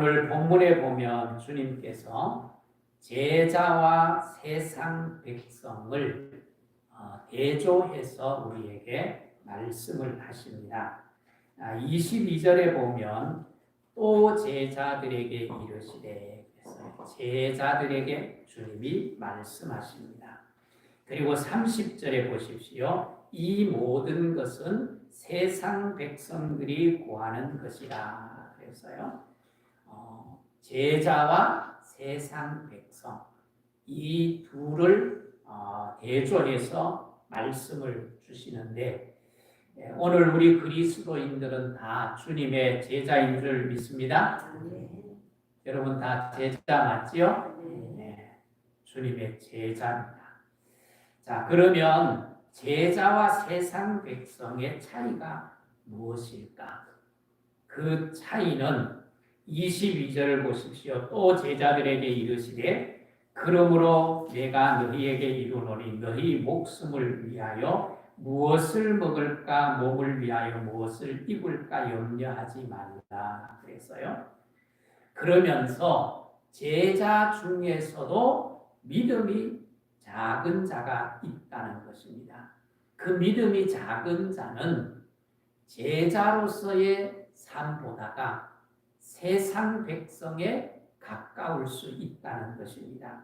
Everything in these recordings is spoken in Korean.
오늘 본문에 보면 주님께서 제자와 세상 백성을 대조해서 우리에게 말씀을 하십니다. 22절에 보면 또 제자들에게 이르시되, 그래서 제자들에게 주님이 말씀하십니다. 그리고 30절에 보십시오. 이 모든 것은 세상 백성들이 구하는 것이라 그랬어요. 제자와 세상 백성, 이 둘을 대조해서 말씀을 주시는데, 오늘 우리 그리스도인들은 다 주님의 제자인 줄 믿습니다. 여러분 다 제자 맞지요? 네, 주님의 제자입니다. 자, 그러면 제자와 세상 백성의 차이가 무엇일까? 그 차이는 22절을 보십시오. 또 제자들에게 이르시되, 그러므로 내가 너희에게 이르노니 너희 목숨을 위하여 무엇을 먹을까, 몸을 위하여 무엇을 입을까 염려하지 말라 그랬어요. 그러면서 제자 중에서도 믿음이 작은 자가 있다는 것입니다. 그 믿음이 작은 자는 제자로서의 삶보다가 세상 백성에 가까울 수 있다는 것입니다.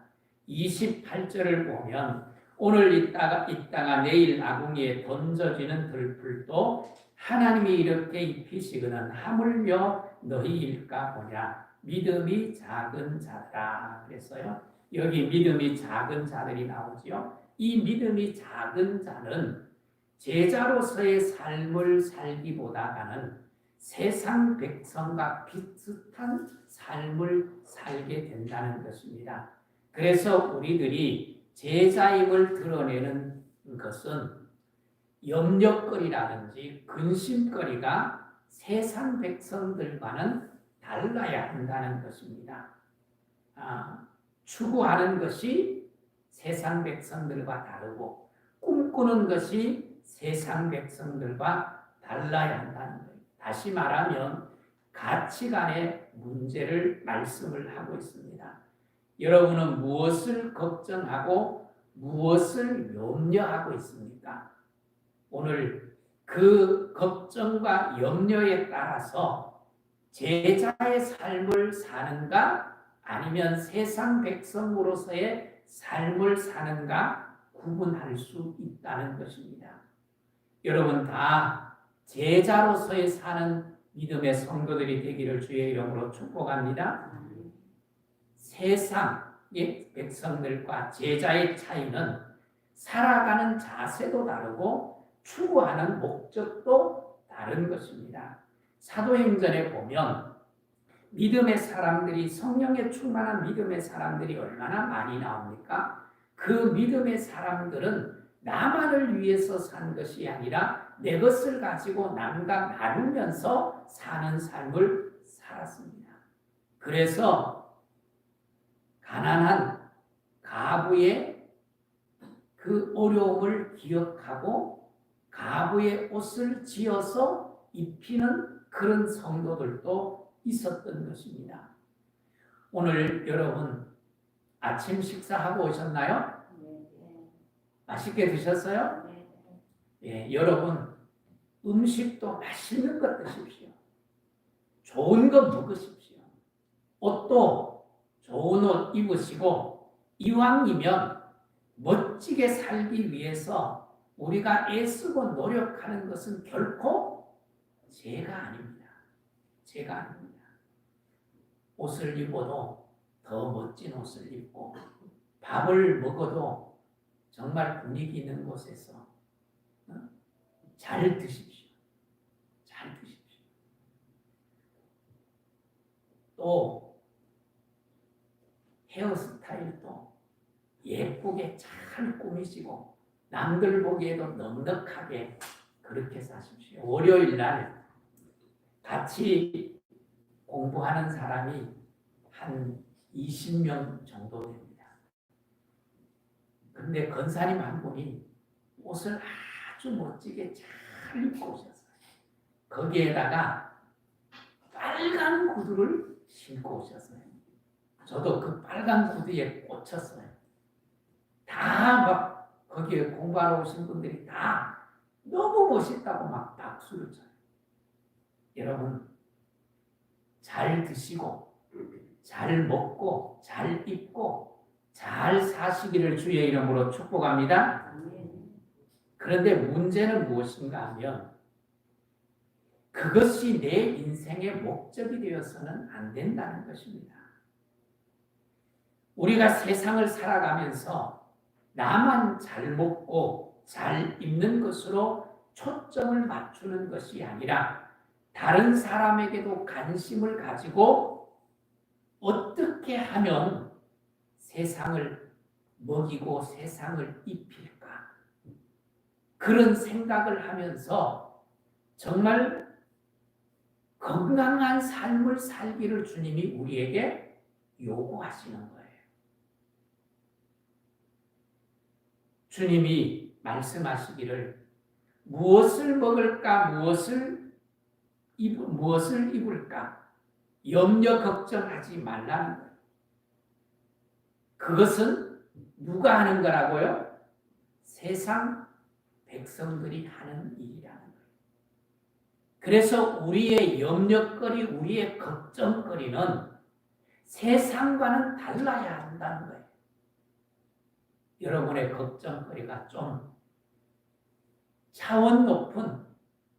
28절을 보면 오늘 있다가 내일 아궁이에 던져지는 들풀도 하나님이 이렇게 입히시거든 하물며 너희일까 보냐. 믿음이 작은 자라 그랬어요. 여기 믿음이 작은 자들이 나오지요. 이 믿음이 작은 자는 제자로서의 삶을 살기보다는 세상 백성과 비슷한 삶을 살게 된다는 것입니다. 그래서 우리들이 제자임을 드러내는 것은 염려거리라든지 근심거리가 세상 백성들과는 달라야 한다는 것입니다. 추구하는 것이 세상 백성들과 다르고 꿈꾸는 것이 세상 백성들과 달라야 한다는 거예요. 다시 말하면 가치관의 문제를 말씀을 하고 있습니다. 여러분은 무엇을 걱정하고 무엇을 염려하고 있습니까? 오늘 그 걱정과 염려에 따라서 제자의 삶을 사는가 아니면 세상 백성으로서의 삶을 사는가 구분할 수 있다는 것입니다. 여러분 다 제자로서의 사는 믿음의 성도들이 되기를 주의 이름으로 축복합니다. 세상의 백성들과 제자의 차이는 살아가는 자세도 다르고 추구하는 목적도 다른 것입니다. 사도행전에 보면 믿음의 사람들이, 성령에 충만한 믿음의 사람들이 얼마나 많이 나옵니까? 그 믿음의 사람들은 나만을 위해서 산 것이 아니라 내 것을 가지고 남과 나누면서 사는 삶을 살았습니다. 그래서 가난한 가부의 그 어려움을 기억하고 가부의 옷을 지어서 입히는 그런 성도들도 있었던 것입니다. 오늘 여러분 아침 식사하고 오셨나요? 맛있게 드셨어요? 예, 여러분 음식도 맛있는 것 드십시오. 좋은 거 먹으십시오. 옷도 좋은 옷 입으시고 이왕이면 멋지게 살기 위해서 우리가 애쓰고 노력하는 것은 결코 죄가 아닙니다. 죄가 아닙니다. 옷을 입어도 더 멋진 옷을 입고 밥을 먹어도 정말 분위기 있는 곳에서 잘 드십시오. 잘 드십시오. 또 헤어스타일도 예쁘게 잘 꾸미시고 남들 보기에도 넉넉하게 그렇게 사십시오. 월요일 날 같이 공부하는 사람이 한 20명 정도 됩니다. 근데 권사님 한 분이 옷을 아주 멋지게 잘 입고 오셨어요. 거기에다가 빨간 구두를 신고 오셨어요. 저도 그 빨간 구두에 꽂혔어요. 다 막 거기에 공부하러 오신 분들이 다 너무 멋있다고 막 박수를 쳐요. 여러분, 잘 드시고 잘 먹고 잘 입고 잘 사시기를 주의 이름으로 축복합니다. 그런데 문제는 무엇인가 하면 그것이 내 인생의 목적이 되어서는 안 된다는 것입니다. 우리가 세상을 살아가면서 나만 잘 먹고 잘 입는 것으로 초점을 맞추는 것이 아니라 다른 사람에게도 관심을 가지고 어떻게 하면 세상을 먹이고 세상을 입힐까? 그런 생각을 하면서 정말 건강한 삶을 살기를 주님이 우리에게 요구하시는 거예요. 주님이 말씀하시기를 무엇을 먹을까, 무엇을 입을까 염려 걱정하지 말라는 거예요. 그것은 누가 하는 거라고요? 세상 백성들이 하는 일이라는 거예요. 그래서 우리의 염려거리, 우리의 걱정거리는 세상과는 달라야 한다는 거예요. 여러분의 걱정거리가 좀 차원 높은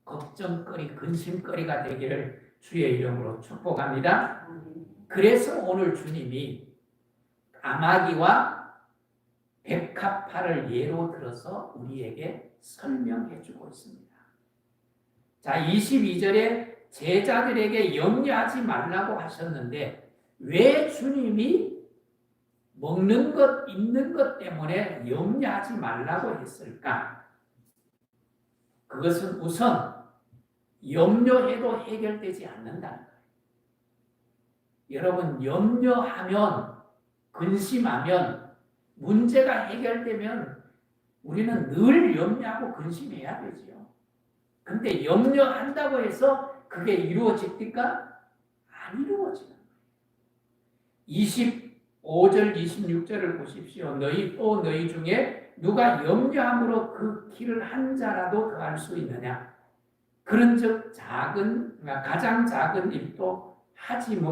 걱정거리, 근심거리가 되기를 주의 이름으로 축복합니다. 그래서 오늘 주님이 까마귀와 백합화를 예로 들어서 우리에게 설명해 주고 있습니다. 자, 22절에 제자들에게 염려하지 말라고 하셨는데 왜 주님이 먹는 것, 입는 것 때문에 염려하지 말라고 했을까? 그것은 우선 염려해도 해결되지 않는다는 거예요. 여러분, 염려하면, 근심하면, 문제가 해결되면 우리는 늘 염려하고 근심해야 되지요. 근데 염려한다고 해서 그게 이루어집니까? 안 이루어지는 거예요. 25절, 26절을 보십시오. 너희 중에 누가 염려함으로 그 길을 한 자라도 더할 수 있느냐? 그런즉 가장 작은 일도 하지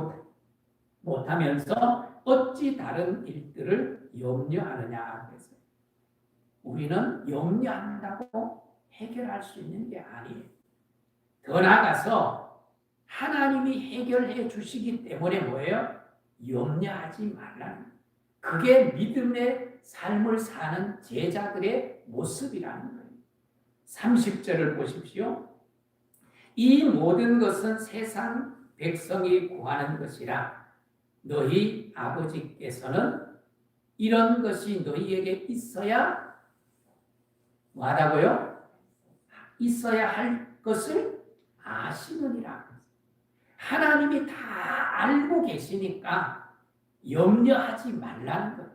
못하면서 어찌 다른 일들을 염려하느냐? 그래서 우리는 염려한다고 해결할 수 있는 게 아니에요. 더 나아가서 하나님이 해결해 주시기 때문에 뭐예요? 염려하지 말라는, 그게 믿음의 삶을 사는 제자들의 모습이라는 거예요. 30절을 보십시오. 이 모든 것은 세상 백성이 구하는 것이라 너희 아버지께서는 이런 것이 너희에게 있어야 뭐하다고요? 있어야 할 것을 아시느니라. 하나님이 다 알고 계시니까 염려하지 말라는 거예요.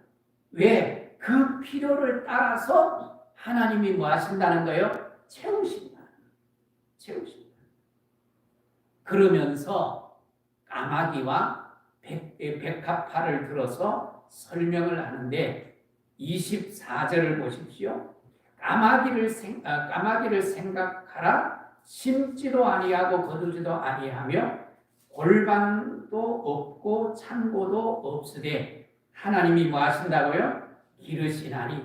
왜? 그 필요를 따라서 하나님이 뭐 하신다는 거예요? 채우신다. 그러면서 까마귀와 백합화를 들어서 설명을 하는데 24절을 보십시오. 까마귀를 생각하라. 심지도 아니하고 거두지도 아니하며 골방도 없고 창고도 없으되 하나님이 뭐 하신다고요? 기르시나니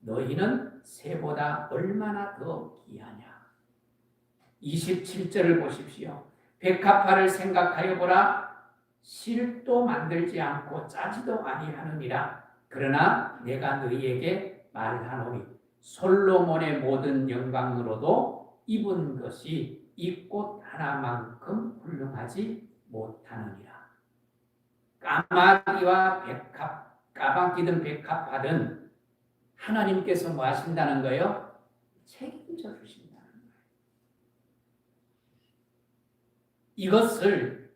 너희는 새보다 얼마나 더 귀하냐. 27절을 보십시오. 백합화를 생각하여 보라. 실도 만들지 않고 짜지도 아니하느니라. 그러나 내가 너희에게 말하노니 솔로몬의 모든 영광으로도 입은 것이 이 꽃 하나만큼 훌륭하지 못하느니라. 까마귀든 백합화든 하나님께서 뭐 하신다는 거예요? 책임져 주신다는 거예요. 이것을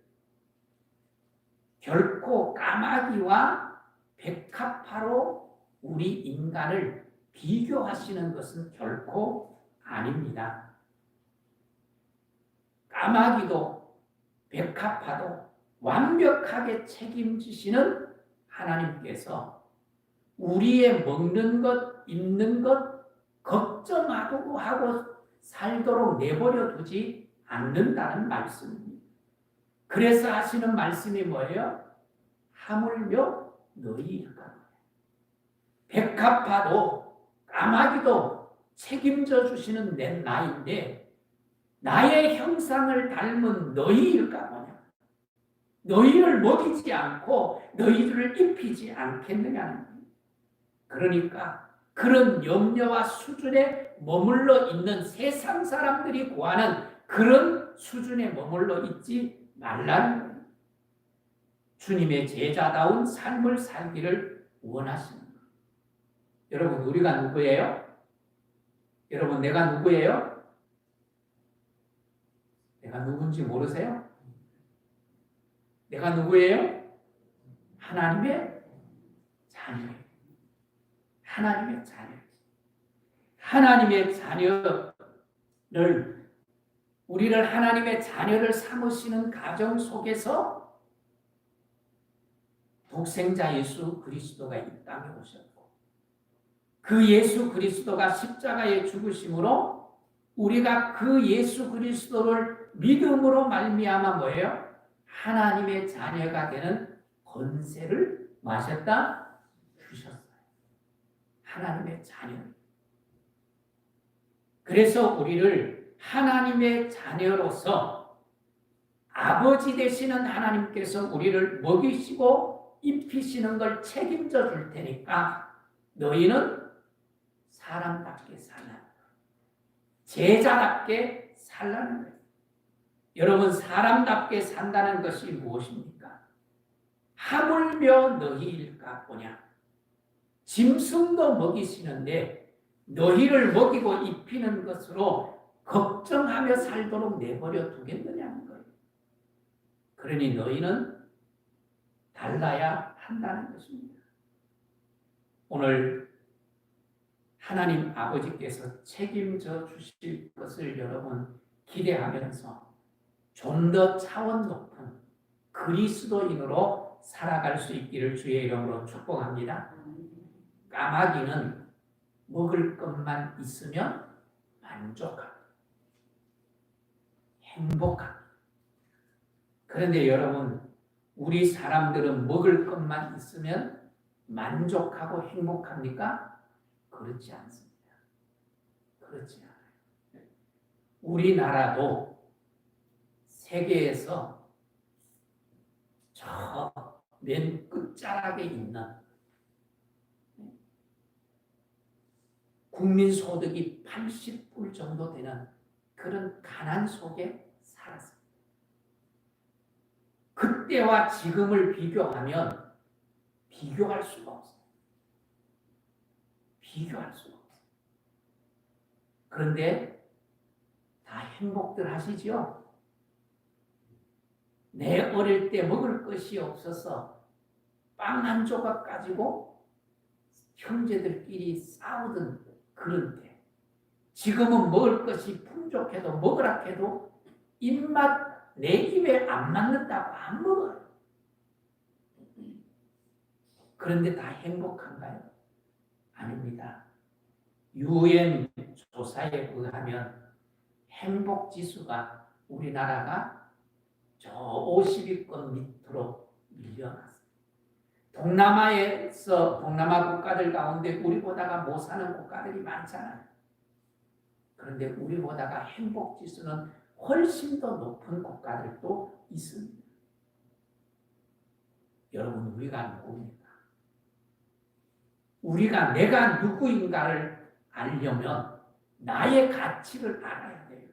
결코 까마귀와 백합화로 우리 인간을 비교하시는 것은 결코 아닙니다. 까마귀도 백합화도 완벽하게 책임지시는 하나님께서 우리의 먹는 것, 입는 것 걱정하고 하고 살도록 내버려 두지 않는다는 말씀입니다. 그래서 하시는 말씀이 뭐예요? 하물며 너희일까? 백합화도 까마귀도 책임져 주시는 내 나인데 나의 형상을 닮은 너희일까 보냐? 너희를 먹이지 않고 너희들을 입히지 않겠느냐는 거예요. 그러니까 그런 염려와 수준에 머물러 있는 세상 사람들이 구하는 그런 수준에 머물러 있지 말라는 거예요. 주님의 제자다운 삶을 살기를 원하시는 거예요. 여러분, 우리가 누구예요? 여러분, 내가 누구예요? 내가 누군지 모르세요? 내가 누구예요? 하나님의 자녀예요. 하나님의 자녀. 하나님의 자녀를 우리를 하나님의 자녀를 삼으시는 가정 속에서 독생자 예수 그리스도가 이 땅에 오셨고 그 예수 그리스도가 십자가에 죽으심으로 우리가 그 예수 그리스도를 믿음으로 말미암아 뭐예요? 하나님의 자녀가 되는 권세를 마셨다 주셨어요. 하나님의 자녀. 그래서 우리를 하나님의 자녀로서 아버지 되시는 하나님께서 우리를 먹이시고 입히시는 걸 책임져 줄 테니까 너희는 사람답게 살라. 제자답게 살라는 거예요. 여러분, 사람답게 산다는 것이 무엇입니까? 하물며 너희일까 보냐. 짐승도 먹이시는데 너희를 먹이고 입히는 것으로 걱정하며 살도록 내버려 두겠느냐는 거예요. 그러니 너희는 달라야 한다는 것입니다. 오늘 하나님 아버지께서 책임져 주실 것을 여러분 기대하면서 좀 더 차원 높은 그리스도인으로 살아갈 수 있기를 주의 이름으로 축복합니다. 까마귀는 먹을 것만 있으면 만족합니다. 행복합니다. 그런데 여러분, 우리 사람들은 먹을 것만 있으면 만족하고 행복합니까? 그렇지 않습니다. 그렇지 않아요. 우리나라도 세계에서 저 맨 끝자락에 있는 국민소득이 80불 정도 되는 그런 가난 속에 살았습니다. 그때와 지금을 비교하면 비교할 수가 없어요. 비교할 수가 없어요. 그런데 다 행복들 하시지요? 내 어릴 때 먹을 것이 없어서 빵 한 조각 가지고 형제들끼리 싸우던 그런 때, 지금은 먹을 것이 풍족해도 먹으라 해도 입맛 내 입에 안 맞는다고 안 먹어요. 그런데 다 행복한가요? 아닙니다. UN 조사에 의하면 행복 지수가 우리나라가 저 50위권 밑으로 밀려났어요. 동남아 국가들 가운데 우리보다가 못 사는 국가들이 많잖아요. 그런데 우리보다가 행복 지수는 훨씬 더 높은 국가들도 있습니다. 여러분, 우리가 누구입니까? 우리가 내가 누구인가를 알려면 나의 가치를 알아야 돼요.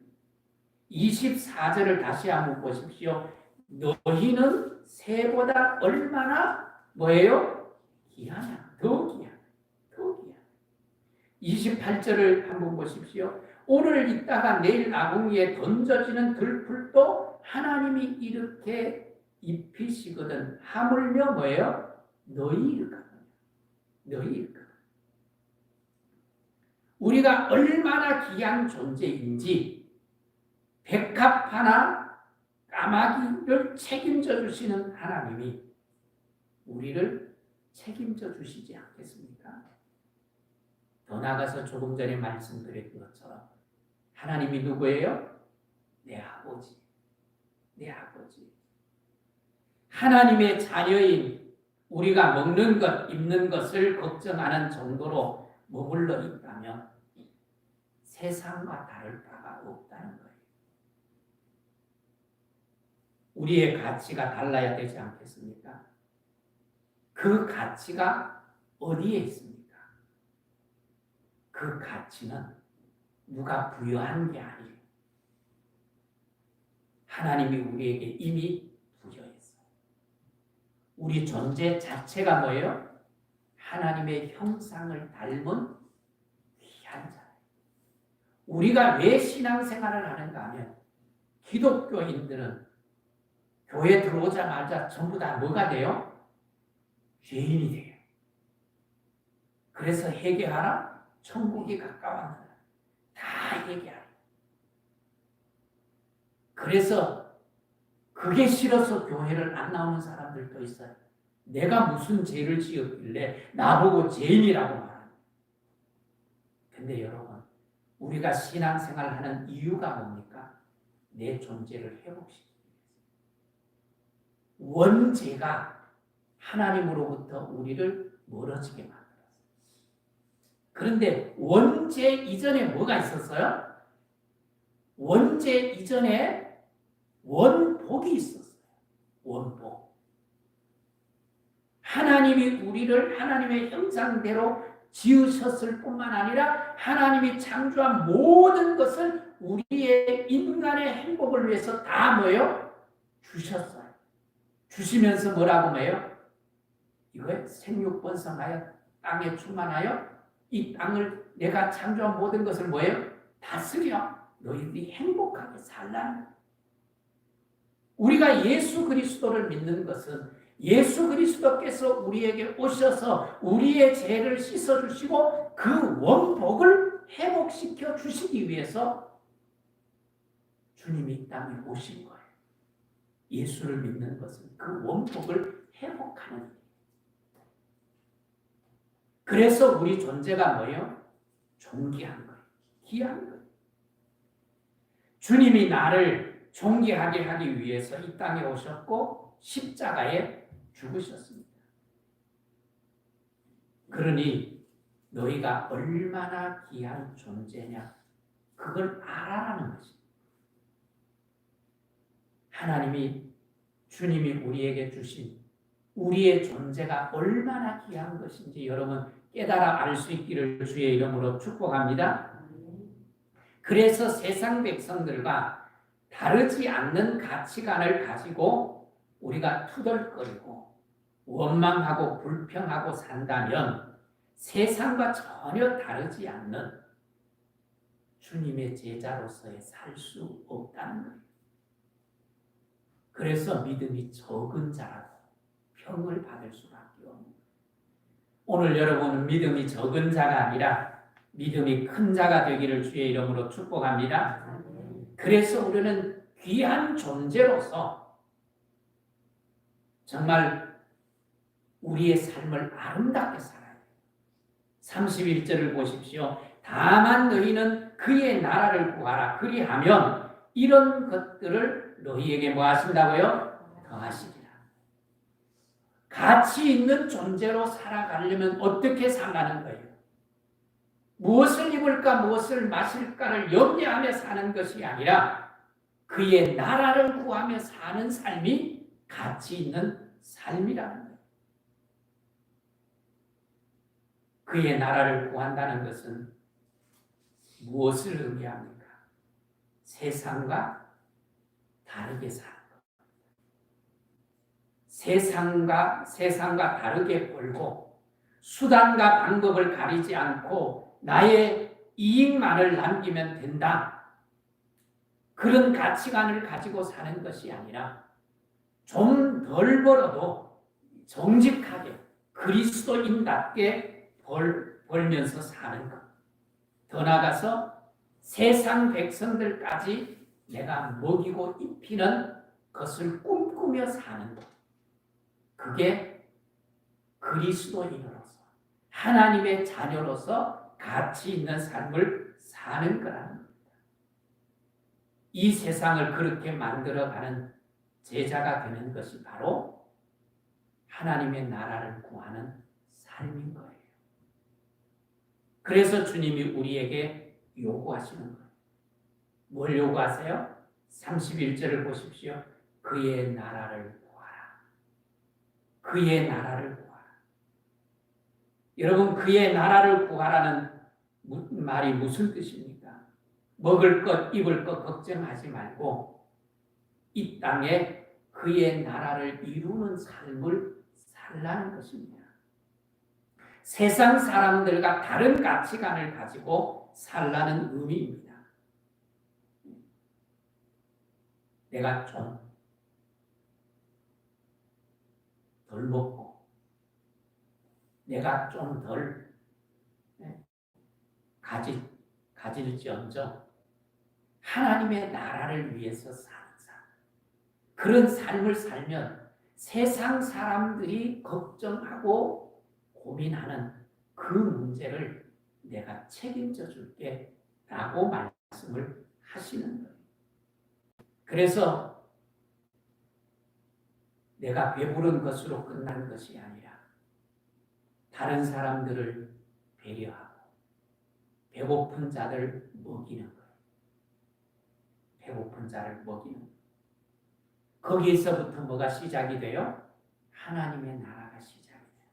24절을 다시 한번 보십시오. 너희는 새보다 얼마나 뭐예요? 귀하냐? 더 귀하냐? 더 귀하냐? 28절을 한번 보십시오. 오늘 있다가 내일 아궁이에 던져지는 들풀도 하나님이 이렇게 입히시거든. 하물며 뭐예요? 너희일까? 너희일까? 우리가 얼마나 귀한 존재인지 백합 하나 까마귀를 책임져 주시는 하나님이 우리를 책임져 주시지 않겠습니까? 더 나아가서 조금 전에 말씀드린 것처럼 하나님이 누구예요? 내 아버지. 내 아버지. 하나님의 자녀인 우리가 먹는 것, 입는 것을 걱정하는 정도로 머물러 있다면 세상과 다를 바가 없다는 거예요. 우리의 가치가 달라야 되지 않겠습니까? 그 가치가 어디에 있습니까? 그 가치는 누가 부여한 게 아니에요. 하나님이 우리에게 이미 부여했어요. 우리 존재 자체가 뭐예요? 하나님의 형상을 닮은 귀한 자예요. 우리가 왜 신앙생활을 하는가 하면 기독교인들은 교회 들어오자마자 전부 다 뭐가 돼요? 죄인이 돼요. 그래서 회개하라, 천국이 가까웠느라 다 회개하라. 그래서 그게 싫어서 교회를 안 나오는 사람들도 있어요. 내가 무슨 죄를 지었길래 나보고 죄인이라고 말하는. 근데 여러분, 우리가 신앙생활하는 이유가 뭡니까? 내 존재를 회복시키기 위해서. 원죄가 하나님으로부터 우리를 멀어지게 만들었어요. 그런데 원죄 이전에 뭐가 있었어요? 원죄 이전에 원복이 있었어요. 원복. 하나님이 우리를 하나님의 형상대로 지으셨을 뿐만 아니라 하나님이 창조한 모든 것을 우리의 인간의 행복을 위해서 다 뭐예요? 주셨어요. 주시면서 뭐라고 뭐예요? 이거에 생육번성하여 땅에 충만하여 이 땅을 내가 창조한 모든 것을 뭐예요? 다스려 너희들이 행복하게 살라는 거예요. 우리가 예수 그리스도를 믿는 것은 예수 그리스도께서 우리에게 오셔서 우리의 죄를 씻어주시고 그 원복을 회복시켜 주시기 위해서 주님이 이 땅에 오신 거예요. 예수를 믿는 것은 그 원복을 회복하는 일이에요. 그래서 우리 존재가 뭐예요? 존귀한 거예요. 귀한 거예요. 주님이 나를 존귀하게 하기 위해서 이 땅에 오셨고 십자가에 죽으셨습니다. 그러니 너희가 얼마나 귀한 존재냐 그걸 알아라는 것입니다. 하나님이 주님이 우리에게 주신 우리의 존재가 얼마나 귀한 것인지 여러분 깨달아 알 수 있기를 주의 이름으로 축복합니다. 그래서 세상 백성들과 다르지 않는 가치관을 가지고 우리가 투덜거리고 원망하고 불평하고 산다면 세상과 전혀 다르지 않는 주님의 제자로서의 살 수 없다는 거예요. 그래서 믿음이 적은 자라고 평을 받을 수밖에 없는 거예요. 오늘 여러분은 믿음이 적은 자가 아니라 믿음이 큰 자가 되기를 주의 이름으로 축복합니다. 그래서 우리는 귀한 존재로서 정말 우리의 삶을 아름답게 살아야 돼요. 31절을 보십시오. 다만 너희는 그의 나라를 구하라. 그리하면 이런 것들을 너희에게 뭐 하신다고요? 더하시리라. 가치 있는 존재로 살아가려면 어떻게 살아가는 거예요? 무엇을 입을까 무엇을 마실까를 염려하며 사는 것이 아니라 그의 나라를 구하며 사는 삶이 가치 있는 삶이라는 거예요. 그의 나라를 구한다는 것은 무엇을 의미합니까? 세상과 다르게 사는 것. 세상과 다르게 벌고 수단과 방법을 가리지 않고 나의 이익만을 남기면 된다. 그런 가치관을 가지고 사는 것이 아니라 좀 덜 벌어도 정직하게 그리스도인답게 벌면서 사는 것. 더 나아가서 세상 백성들까지 내가 먹이고 입히는 그것을 꿈꾸며 사는 것. 그게 그리스도인으로서 하나님의 자녀로서 가치 있는 삶을 사는 거라는 겁니다. 이 세상을 그렇게 만들어가는 제자가 되는 것이 바로 하나님의 나라를 구하는 삶인 거예요. 그래서 주님이 우리에게 요구하시는 거예요. 뭘 요구하세요? 31절을 보십시오. 그의 나라를 구하라. 그의 나라를 구하라. 여러분, 그의 나라를 구하라는 말이 무슨 뜻입니까? 먹을 것, 입을 것 걱정하지 말고 이 땅에 그의 나라를 이루는 삶을 살라는 것입니다. 세상 사람들과 다른 가치관을 가지고 살라는 의미입니다. 내가 좀 덜 먹고 내가 좀 덜 가질지언정 하나님의 나라를 위해서 사는 삶. 그런 삶을 살면 세상 사람들이 걱정하고 고민하는 그 문제를 내가 책임져 줄게 라고 말씀을 하시는 거예요. 그래서 내가 배부른 것으로 끝나는 것이 아니라 다른 사람들을 배려하고 배고픈 자를 먹이는 거예요. 배고픈 자를 먹이는 거예요. 거기에서부터 뭐가 시작이 돼요? 하나님의 나라가 시작이 돼요.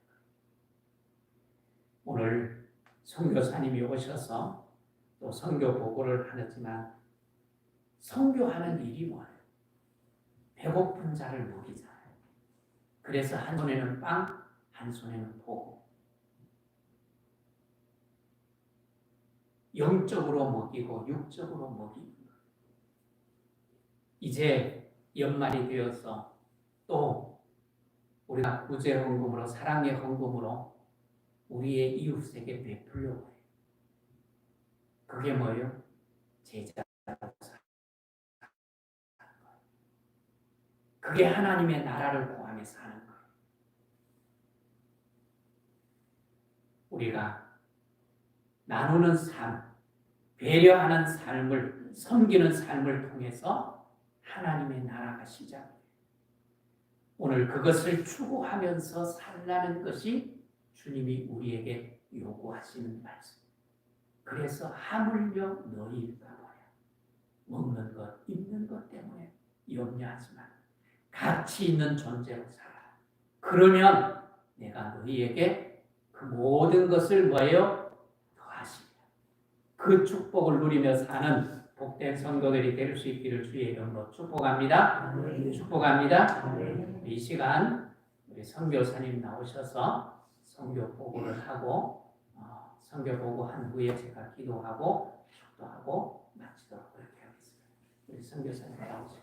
오늘 선교사님이 오셔서 또 선교 보고를 하지만 선교하는 일이 뭐예요? 배고픈 자를 먹이잖아요. 그래서 한 손에는 빵, 한 손에는 보고 영적으로 먹이고 육적으로 먹이는 거예요. 이제 연말이 되어서 또 우리가 구제 헌금으로 사랑의 헌금으로 우리의 이웃에게 베풀려고 해요. 그게 뭐예요? 제자. 그게 하나님의 나라를 구하며 사는 거예요. 우리가 나누는 삶, 배려하는 삶을, 섬기는 삶을 통해서 하나님의 나라가 시작돼요. 오늘 그것을 추구하면서 살라는 것이 주님이 우리에게 요구하시는 말씀. 그래서 하물며 너희일까 봐요. 먹는 것, 입는 것 때문에 염려하지 마. 가치 있는 존재로 살아라. 그러면 내가 너희에게 그 모든 것을 뭐예요? 더하시리라. 그 축복을 누리며 사는 복된 성도들이 될 수 있기를 주의 이름으로 축복합니다. 축복합니다. 이 시간 우리 선교사님 나오셔서 선교 보고를 하고 선교 보고 한 후에 제가 기도하고 축도하고 마치도록 그렇게 하겠습니다. 우리 선교사님 나오십시오.